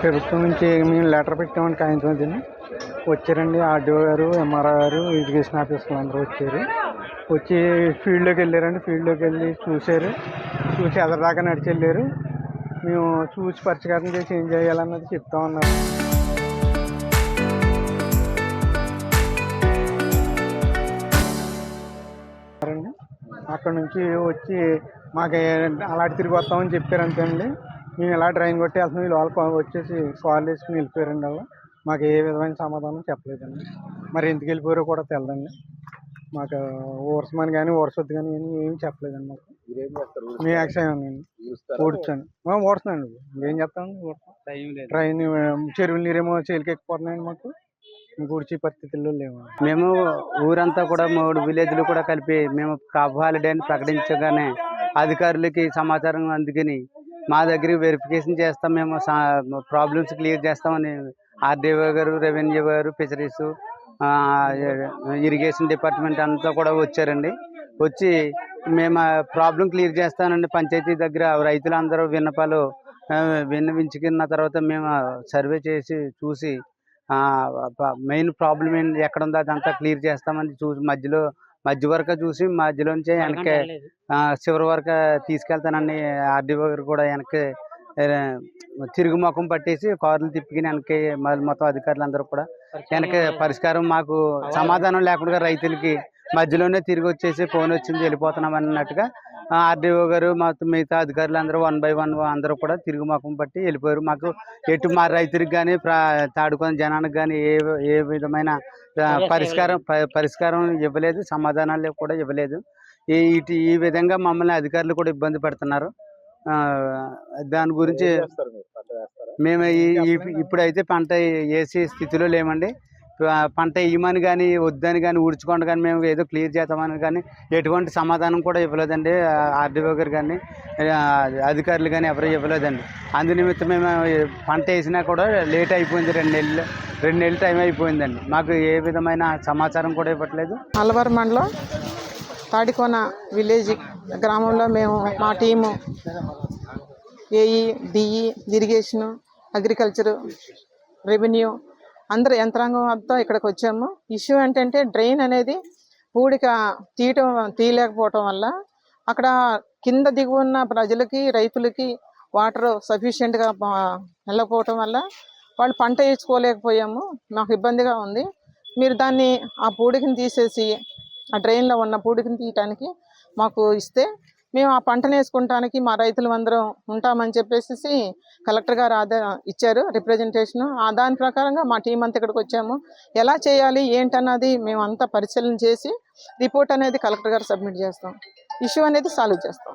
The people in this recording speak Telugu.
ప్రభుత్వం నుంచి మేము లెటర్ పెట్టామని కాయించమని వచ్చారండి. ఆర్డీఓ గారు, ఎంఆర్ఓ గారు, ఎడ్యుకేషన్ ఆఫీసర్లు అందరూ వచ్చారు. వచ్చి ఫీల్డ్లోకి వెళ్ళారండి. ఫీల్డ్లోకి వెళ్ళి చూశారు. చూసి ఎదరిదాకా నడిచి వెళ్ళారు. మేము చూసి పరిష్కారం చేసి ఏం చేయాలన్నది చెప్తా ఉన్నారు. అక్కడ నుంచి వచ్చి మాకు అలాంటి తిరిగి వస్తామని చెప్పారు అంతే అండి. మేము ఇలా డ్రైన్ కొట్టి వెళ్తున్నాం, వీళ్ళు వాళ్ళు వచ్చేసి కాల్ వేసుకుని వెళ్ళిపోయారండి. వాళ్ళు మాకు ఏ విధమైన సమాధానం చెప్పలేదండి. మరి ఎందుకు వెళ్ళిపోయారో కూడా తెలదండి. మాకు ఓర్స్మని కానీ ఓర్సొద్దు కానీ ఏమి చెప్పలేదండి. మాకు మేము యాక్షన్ అండి ఊడ్చాను ఓడుతున్నాండి. ఏం చెప్తామండి, ట్రైన్ చెరువుల నీరేమో చేలికి ఎక్కిపోతున్నాయండి. మాకు ఊడ్చే పరిస్థితుల్లో లేవు. మేము ఊరంతా కూడా 3 విలేజ్లు కూడా కలిపి మేము క్రాప్ హాలిడే అని ప్రకటించగానే అధికారులకి సమాచారం అందుకని మా దగ్గర వెరిఫికేషన్ చేస్తాం, మేము ప్రాబ్లమ్స్ క్లియర్ చేస్తామని ఆర్డీఓ గారు, రెవెన్యూ గారు, ఫిషరీస్, ఇరిగేషన్ డిపార్ట్మెంట్ అంతా కూడా వచ్చారండి. వచ్చి మేము ప్రాబ్లం క్లియర్ చేస్తానండి. పంచాయతీ దగ్గర రైతులందరూ విన్నపాలు విన్నవించుకున్న తర్వాత మేము సర్వే చేసి చూసి మెయిన్ ప్రాబ్లం ఏంటి ఎక్కడ ఉందో అదంతా క్లియర్ చేస్తామని చూసి మధ్య వరకు చూసి మధ్యలోంచి వెనక్కి చివరి వరకు తీసుకెళ్తానని ఆర్డీఓ గారు కూడా వెనక్కి తిరుగు ముఖం పట్టేసి కార్లు తిప్పుకుని వెనక్కి మొత్తం అధికారులందరూ కూడా వెనక్కి పరిష్కారం మాకు సమాధానం లేకుండా రైతులకి మధ్యలోనే తిరిగి వచ్చేసి ఫోన్ వచ్చింది వెళ్ళిపోతున్నాం అన్నట్టుగా ఆర్డీఓ గారు మొత్తం మిగతా అధికారులు అందరూ 1 by 1 అందరూ కూడా తిరుగు ముఖం పట్టి వెళ్ళిపోయారు. మాకు ఎటు మా రైతులకు కానీ తాడుకొని జనానికి కానీ ఏ విధమైన పరిష్కారం ఇవ్వలేదు, సమాధానాలు కూడా ఇవ్వలేదు. ఈ విధంగా మమ్మల్ని అధికారులు కూడా ఇబ్బంది పెడుతున్నారు. దాని గురించి మేము ఇప్పుడైతే పంట వేసే స్థితిలో లేమండి. పంట వేయమని కానీ వద్దని కానీ ఊడ్చుకోండి కానీ మేము ఏదో క్లియర్ చేద్దామని కానీ ఎటువంటి సమాధానం కూడా ఇవ్వలేదండి. ఆర్డీఓ గారు కానీ అధికారులు కానీ ఎవరు ఇవ్వలేదండి. అందునిమిత్తం మేము పంట వేసినా కూడా లేట్ అయిపోయింది. 2 నెలలు టైం అయిపోయిందండి. మాకు ఏ విధమైన సమాచారం కూడా ఇవ్వట్లేదు. అల్లవరం మండలం తాడికోన విలేజ్ గ్రామంలో మేము మా team AE, DE, irrigation, agriculture, revenue అందరు యంత్రాంగం అంతా ఇక్కడికి వచ్చాము. ఇష్యూ ఏంటంటే డ్రైన్ అనేది పూడిక తీయలేకపోవటం వల్ల అక్కడ కింద దిగు ఉన్న ప్రజలకి, రైతులకి వాటర్ సఫిషియెంట్గా వెళ్ళకపోవటం వల్ల వాళ్ళు పంట వేసుకోలేకపోయాము. మాకు ఇబ్బందిగా ఉంది. మీరు దాన్ని ఆ పూడికని తీసేసి ఆ డ్రైన్లో ఉన్న పూడికని తీయటానికి మాకు ఇస్తే మేము ఆ పంటను వేసుకుంటానికి మా రైతులు అందరం ఉంటామని చెప్పేసి కలెక్టర్ గారు ఇచ్చారు రిప్రజెంటేషను. దాని ప్రకారంగా మా టీం అంతా ఇక్కడికి వచ్చాము. ఎలా చేయాలి ఏంటన్నది మేము అంతా పరిశీలన చేసి రిపోర్ట్ అనేది కలెక్టర్ గారు సబ్మిట్ చేస్తాం. ఇష్యూ అనేది సాల్వ్ చేస్తాం.